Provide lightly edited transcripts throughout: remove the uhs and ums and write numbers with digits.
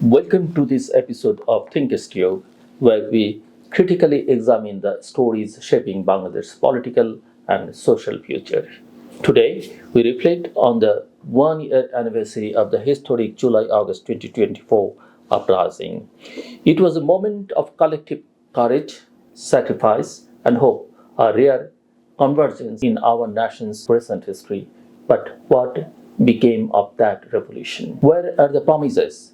Welcome to this episode of Tritiyo, where we critically examine the stories shaping Bangladesh's political and social future. Today, we reflect on the 1 year anniversary of the historic July August 2024 uprising. It was a moment of collective courage, sacrifice, and hope, a rare convergence in our nation's recent history. But what became of that revolution? Where are the promises,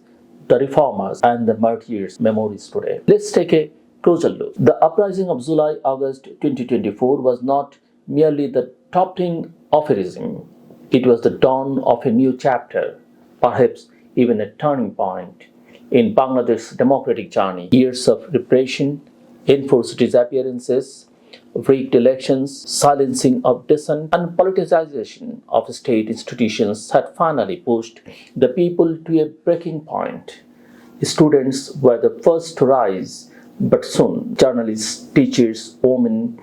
the reformers, and the martyrs' memories today? Let's take a closer look. The uprising of July August 2024 was not merely the toppling of a regime, it was the dawn of a new chapter, perhaps even a turning point in Bangladesh's democratic journey. Years of repression, enforced disappearances, rigged elections, silencing of dissent, and politicization of state institutions had finally pushed the people to a breaking point. Students were the first to rise, but soon journalists, teachers, women,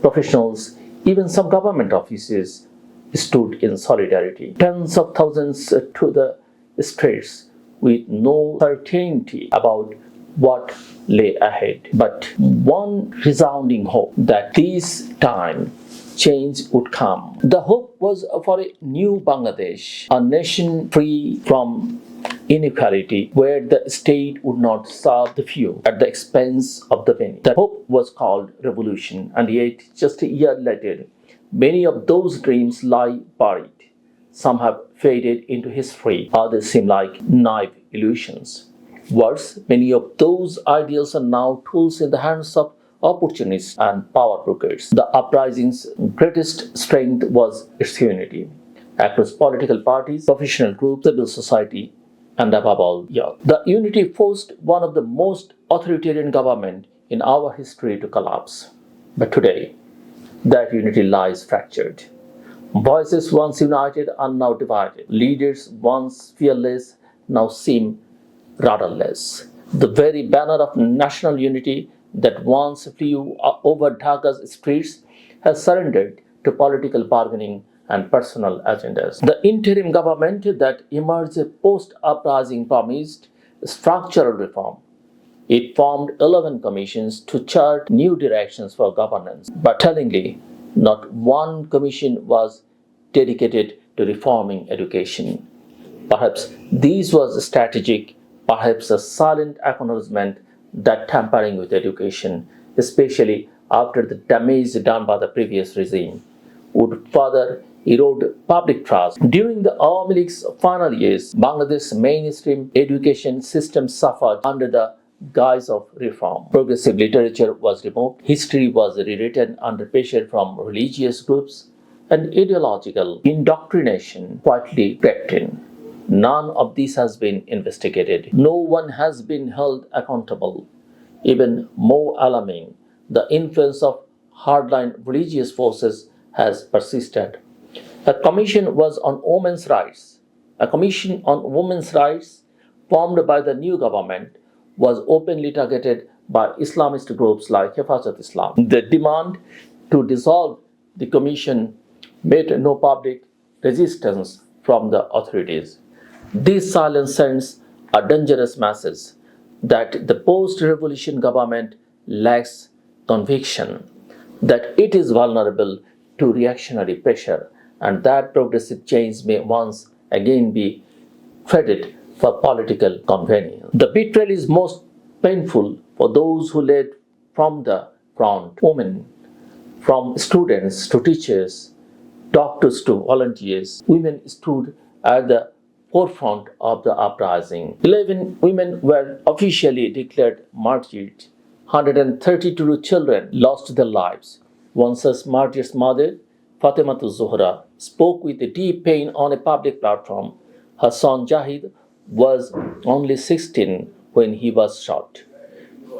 professionals, even some government offices stood in solidarity. Tens of thousands to the streets with no certainty about what lay ahead, but one resounding hope that this time change would come. The hope was for a new Bangladesh, a nation free from inequality, where the state would not serve the few at the expense of the many. That hope was called revolution, and yet, just a year later, many of those dreams lie buried. Some have faded into history, others seem like naive illusions. Worse, many of those ideals are now tools in the hands of opportunists and power brokers. The uprising's greatest strength was its unity across political parties, professional groups, civil society, and above all, youth. The unity forced one of the most authoritarian governments in our history to collapse. But today, that unity lies fractured. Voices once united are now divided. Leaders once fearless now seem rudderless. The very banner of national unity that once flew over Dhaka's streets has surrendered to political bargaining and personal agendas. The interim government that emerged post-uprising promised structural reform. It formed 11 commissions to chart new directions for governance. But tellingly, not one commission was dedicated to reforming education. Perhaps this was strategic, perhaps a silent acknowledgement that tampering with education, especially after the damage done by the previous regime, would further erode public trust. During the Awami League's final years, Bangladesh's mainstream education system suffered under the guise of reform. Progressive literature was removed, history was rewritten under pressure from religious groups, and ideological indoctrination quietly crept in. None of this has been investigated. No one has been held accountable. Even more alarming, the influence of hardline religious forces has persisted. A commission was on women's rights. A commission on women's rights formed by the new government was openly targeted by Islamist groups like Hifazat Islam. The demand to dissolve the commission met no public resistance from the authorities. This silence sends a dangerous message that the post-revolution government lacks conviction, that it is vulnerable to reactionary pressure, and that progressive change may once again be traded for political convenience. The betrayal is most painful for those who led from the front: women, from students to teachers, doctors to volunteers. Women stood at the forefront of the uprising. 11 women were officially declared martyred. 132 children lost their lives. One such martyr's mother, Fatimatu Zuhra, spoke with deep pain on a public platform. Her son Jahid was only 16 when he was shot.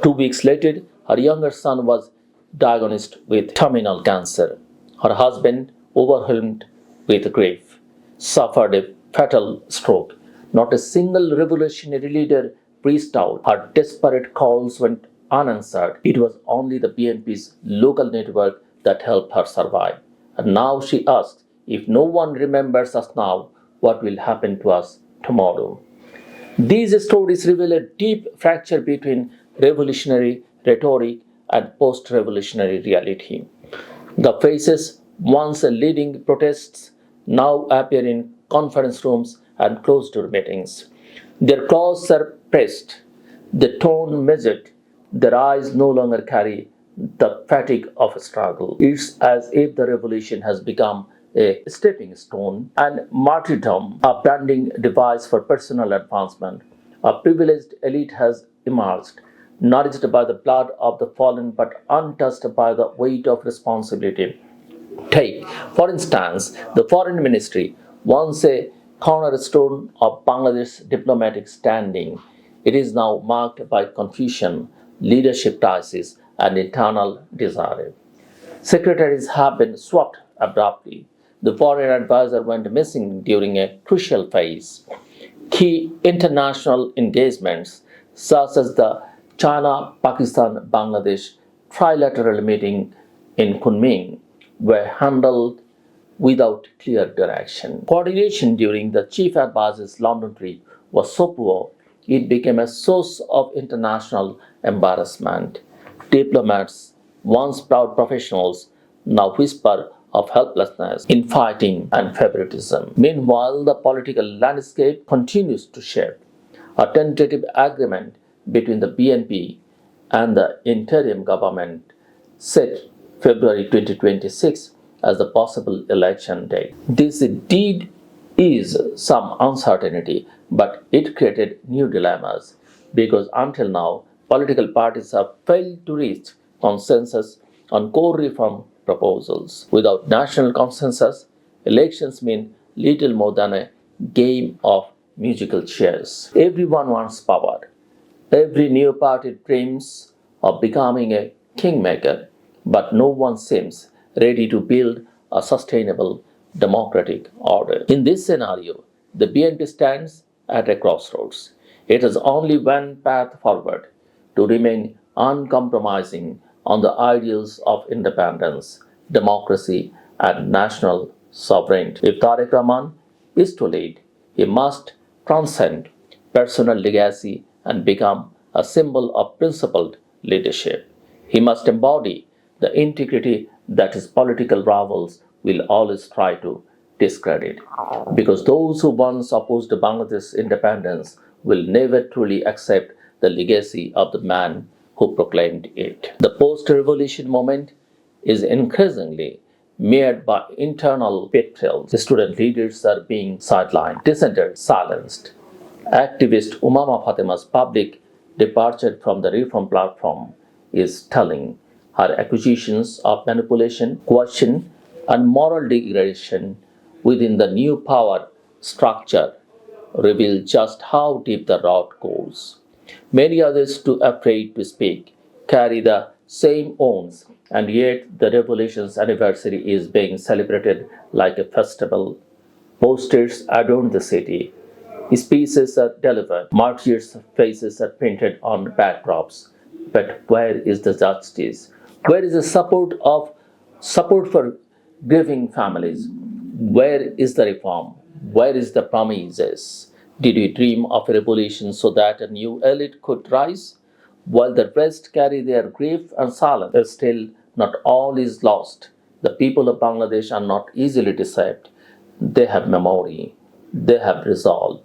2 weeks later, her younger son was diagnosed with terminal cancer. Her husband, overwhelmed with grief, suffered a fatal stroke. Not a single revolutionary leader reached out. Her desperate calls went unanswered. It was only the BNP's local network that helped her survive. And now she asks, if no one remembers us now, what will happen to us tomorrow? These stories reveal a deep fracture between revolutionary rhetoric and post revolutionary reality. The faces once leading protests now appear in conference rooms and closed door meetings. Their claws are pressed, the tone measured, their eyes no longer carry the fatigue of a struggle. It's as if the revolution has become a stepping stone and martyrdom, a branding device for personal advancement. A privileged elite has emerged, nourished by the blood of the fallen but untouched by the weight of responsibility. Take, for instance, the foreign ministry, once a cornerstone of Bangladesh's diplomatic standing. It is now marked by confusion, leadership crisis, and internal disarray. Secretaries have been swapped abruptly. The foreign advisor went missing during a crucial phase. Key international engagements, such as the China Pakistan Bangladesh trilateral meeting in Kunming, were handled without clear direction. Coordination during the chief advisor's London trip was so poor it became a source of international embarrassment. Diplomats, once proud professionals, now whisper of helplessness, infighting, and favoritism. Meanwhile, the political landscape continues to shape. A tentative agreement between the BNP and the interim government set February 2026 as the possible election date. This indeed is some uncertainty, but it created new dilemmas because until now, political parties have failed to reach consensus on core reform proposals. Without national consensus, elections mean little more than a game of musical chairs. Everyone wants power. Every new party dreams of becoming a kingmaker, but no one seems ready to build a sustainable democratic order. In this scenario, the BNP stands at a crossroads. It has only one path forward: to remain uncompromising on the ideals of independence, democracy, and national sovereignty. If Tariq Rahman is to lead, he must transcend personal legacy and become a symbol of principled leadership. He must embody the integrity that his political rivals will always try to discredit. Because those who once opposed Bangladesh's independence will never truly accept the legacy of the man who proclaimed it. The post revolution movement is increasingly marred by internal pitfalls. Student leaders are being sidelined, dissenters silenced. Activist Umama Fatema's public departure from the reform platform is telling. Her accusations of manipulation, coercion, and moral degradation within the new power structure reveal just how deep the rot goes. Many others, too afraid to speak, carry the same wounds, and yet the revolution's anniversary is being celebrated like a festival. Posters adorn the city, speeches are delivered, martyrs' faces are printed on backdrops. But where is the justice? Where is the support for grieving families? Where is the reform? Where is the promises? Did we dream of a revolution so that a new elite could rise? While the rest carry their grief and silence, still not all is lost. The people of Bangladesh are not easily deceived. They have memory. They have resolve.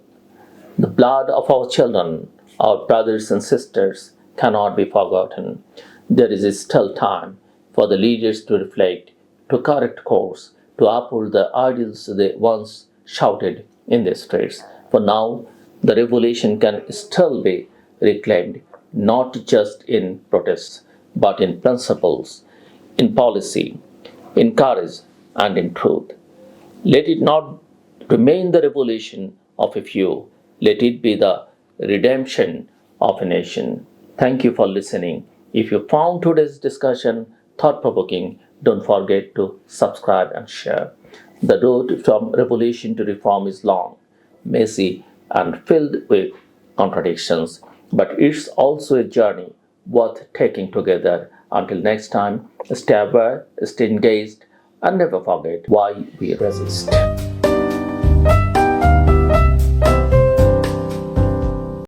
The blood of our children, our brothers and sisters, cannot be forgotten. There is still time for the leaders to reflect, to correct course, to uphold the ideals they once shouted in the streets. For now, the revolution can still be reclaimed, not just in protests, but in principles, in policy, in courage, and in truth. Let it not remain the revolution of a few. Let it be the redemption of a nation. Thank you for listening. If you found today's discussion thought provoking, don't forget to subscribe and share. The road from revolution to reform is long, messy, and filled with contradictions, but it's also a journey worth taking together. Until next time, stay aware, stay engaged, and never forget why we resist.